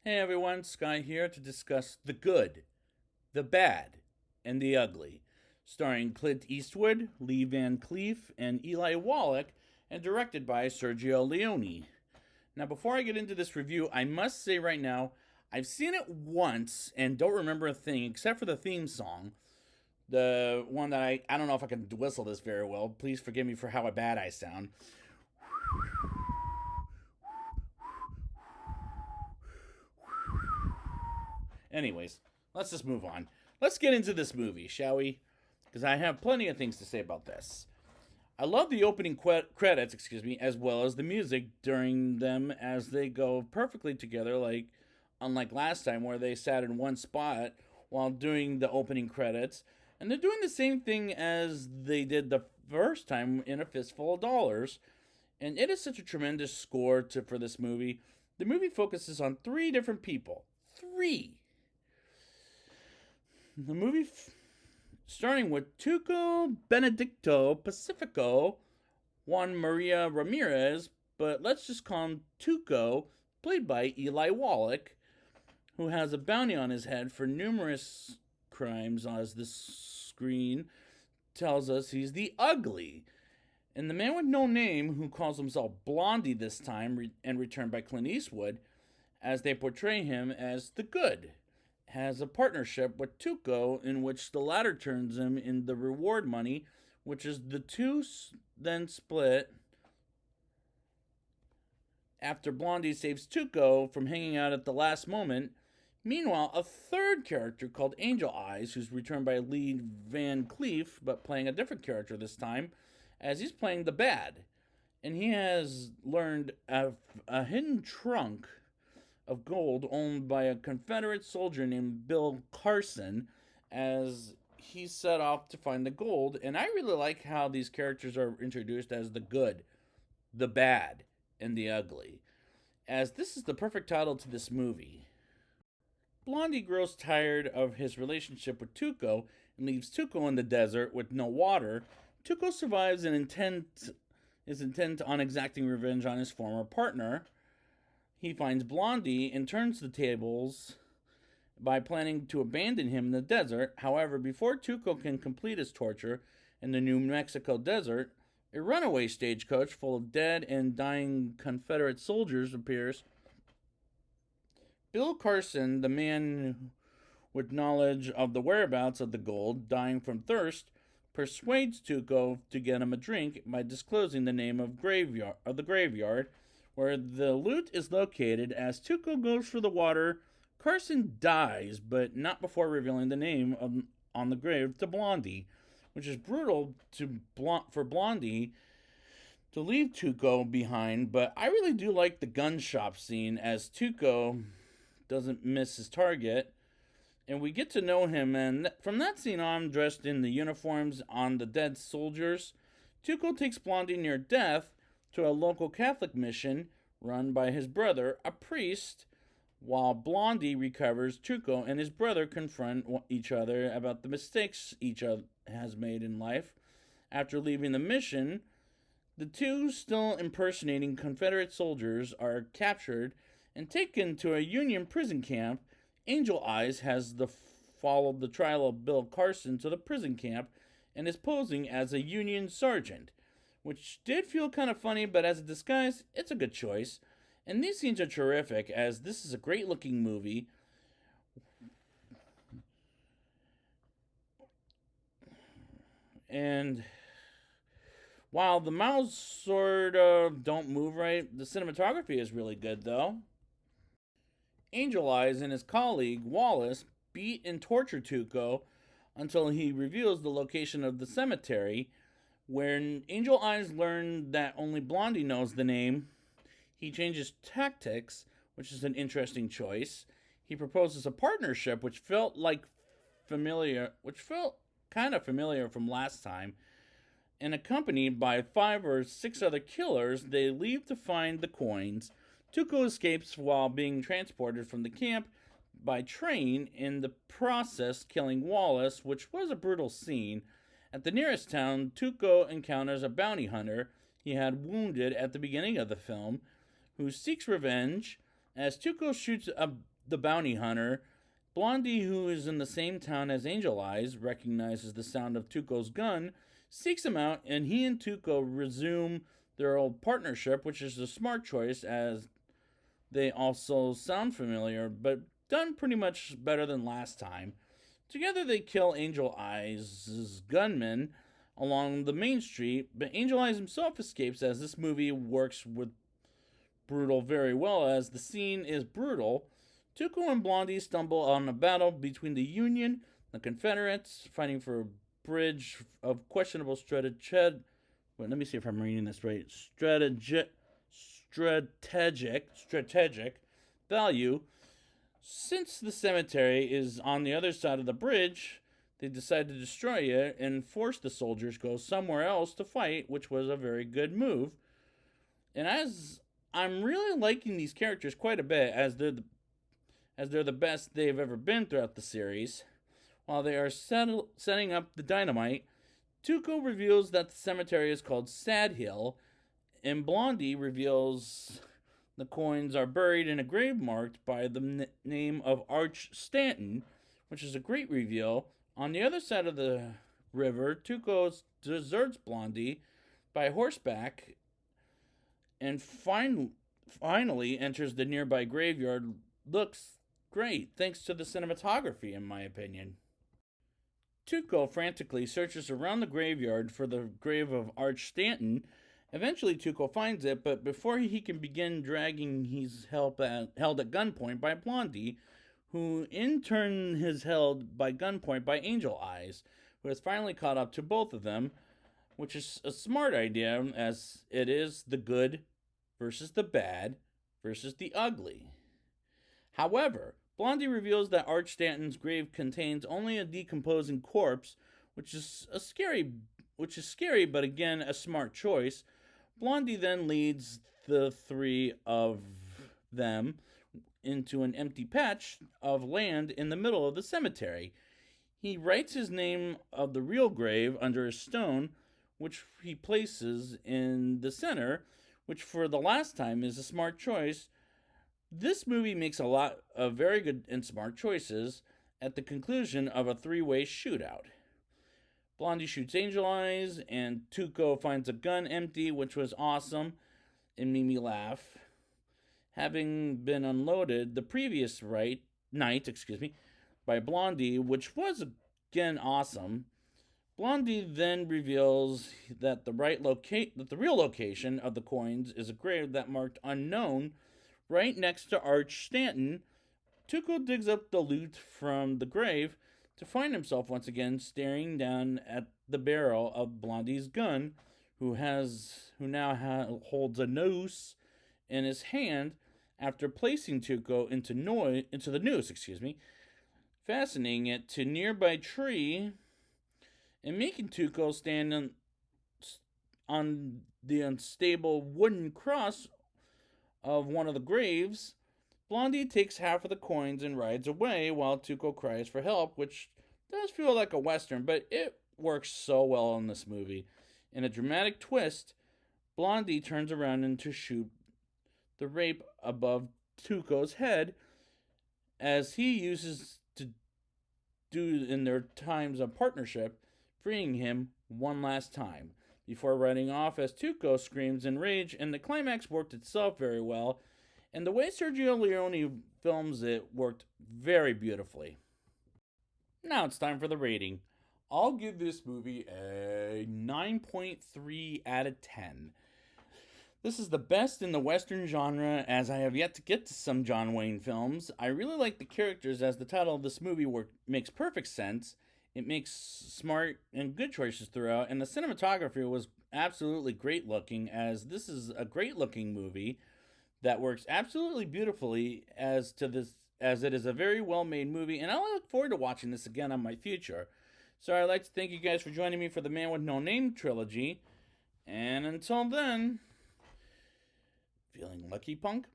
Hey everyone, Sky here to discuss The Good, The Bad, and The Ugly, starring Clint Eastwood, Lee Van Cleef, and Eli Wallach, and directed by Sergio Leone. Now, before I get into this review, I must say right now, I've seen it once and don't remember a thing except for the theme song. The one that I don't know if I can whistle this very well. Please forgive me for how bad I sound. Anyways, let's just move on. Let's get into this movie, shall we? Because I have plenty of things to say about this. I love the opening credits, as well as the music during them as they go perfectly together, like unlike last time where they sat in one spot while doing the opening credits. And they're doing the same thing as they did the first time in A Fistful of Dollars. And it is such a tremendous score for this movie. The movie focuses on three different people. Three. The movie starting with Tuco Benedicto Pacifico, Juan Maria Ramirez, but let's just call him Tuco, played by Eli Wallach, who has a bounty on his head for numerous crimes, as the screen tells us he's the ugly. And the man with no name, who calls himself Blondie this time, and returned by Clint Eastwood, as they portray him as the good, has a partnership with Tuco in which the latter turns him in the reward money, which is the two then split after Blondie saves Tuco from hanging out at the last moment. Meanwhile, a third character called Angel Eyes, who's returned by Lee Van Cleef, but playing a different character this time, as he's playing the bad. And he has learned a hidden trunk of gold owned by a Confederate soldier named Bill Carson, as he set off to find the gold. And I really like how these characters are introduced as the good, the bad, and the ugly, as this is the perfect title to this movie. Blondie grows tired of his relationship with Tuco and leaves Tuco in the desert with no water. Tuco survives and is intent on exacting revenge on his former partner. He finds Blondie and turns the tables by planning to abandon him in the desert. However, before Tuco can complete his torture in the New Mexico desert, a runaway stagecoach full of dead and dying Confederate soldiers appears. Bill Carson, the man with knowledge of the whereabouts of the gold, dying from thirst, persuades Tuco to get him a drink by disclosing the name of the graveyard where the loot is located. As Tuco goes for the water, Carson dies, but not before revealing the name on the grave to Blondie, which is brutal for Blondie to leave Tuco behind. But I really do like the gun shop scene, as Tuco doesn't miss his target, and we get to know him. And from that scene on, dressed in the uniforms on the dead soldiers, Tuco takes Blondie near death to a local Catholic mission run by his brother, a priest, while Blondie recovers. Tuco and his brother confront each other about the mistakes each other has made in life. After leaving the mission, the two still impersonating Confederate soldiers are captured and taken to a Union prison camp. Angel Eyes has followed the trial of Bill Carson to the prison camp and is posing as a Union sergeant, which did feel kind of funny, but as a disguise, it's a good choice. And these scenes are terrific, as this is a great looking movie. And while the mouths sort of don't move right, the cinematography is really good, though. Angel Eyes and his colleague, Wallace, beat and torture Tuco until he reveals the location of the cemetery. When Angel Eyes learned that only Blondie knows the name, he changes tactics, which is an interesting choice. He proposes a partnership which felt kind of familiar from last time. And accompanied by 5 or 6 other killers, they leave to find the coins. Tuco escapes while being transported from the camp by train, in the process killing Wallace, which was a brutal scene. At the nearest town, Tuco encounters a bounty hunter he had wounded at the beginning of the film, who seeks revenge as Tuco shoots the bounty hunter, Blondie, who is in the same town as Angel Eyes, recognizes the sound of Tuco's gun, seeks him out, and he and Tuco resume their old partnership, which is a smart choice as they also sound familiar, but done pretty much better than last time. Together they kill Angel Eyes' gunman along the main street, but Angel Eyes himself escapes as this movie works with brutal very well as the scene is brutal. Tuco and Blondie stumble on a battle between the Union, the Confederates, fighting for a bridge of questionable strategic. Wait, let me see if I'm reading this right. Strategic value. Since the cemetery is on the other side of the bridge, they decide to destroy it and force the soldiers go somewhere else to fight, which was a very good move. And as I'm really liking these characters quite a bit, as they're the best they've ever been throughout the series. While they are setting up the dynamite, Tuco reveals that the cemetery is called Sad Hill, and Blondie reveals the coins are buried in a grave marked by the name of Arch Stanton, which is a great reveal. On the other side of the river, Tuco deserts Blondie by horseback and finally enters the nearby graveyard. Looks great, thanks to the cinematography, in my opinion. Tuco frantically searches around the graveyard for the grave of Arch Stanton. Eventually, Tuco finds it, but before he can begin dragging, he's held at gunpoint by Blondie, who in turn is held by gunpoint by Angel Eyes, who has finally caught up to both of them, which is a smart idea, as it is the good versus the bad versus the ugly. However, Blondie reveals that Arch Stanton's grave contains only a decomposing corpse, which is scary, but again a smart choice. Blondie then leads the three of them into an empty patch of land in the middle of the cemetery. He writes his name of the real grave under a stone, which he places in the center, which for the last time is a smart choice. This movie makes a lot of very good and smart choices at the conclusion of a three-way shootout. Blondie shoots Angel Eyes, and Tuco finds a gun empty, which was awesome and made me laugh. Having been unloaded the previous night, by Blondie, which was again awesome. Blondie then reveals that the real location of the coins is a grave that marked unknown, right next to Arch Stanton. Tuco digs up the loot from the grave to find himself once again staring down at the barrel of Blondie's gun, who now holds a noose in his hand after placing Tuco into the noose, fastening it to a nearby tree and making Tuco stand on the unstable wooden cross of one of the graves. Blondie takes half of the coins and rides away while Tuco cries for help, which does feel like a Western, but it works so well in this movie. In a dramatic twist, Blondie turns around and to shoot the rape above Tuco's head, as he uses to do in their times of partnership, freeing him one last time, before running off as Tuco screams in rage, and the climax worked itself very well, and the way Sergio Leone films it worked very beautifully. Now it's time for the rating. I'll give this movie a 9.3 out of 10. This is the best in the Western genre, as I have yet to get to some John Wayne films. I really like the characters, as the title of this movie makes perfect sense. It makes smart and good choices throughout, and the cinematography was absolutely great looking, as this is a great looking movie that works absolutely beautifully as it is a very well made movie, and I look forward to watching this again on my future. So I'd like to thank you guys for joining me for the Man with No Name trilogy, and until then, feeling lucky, punk?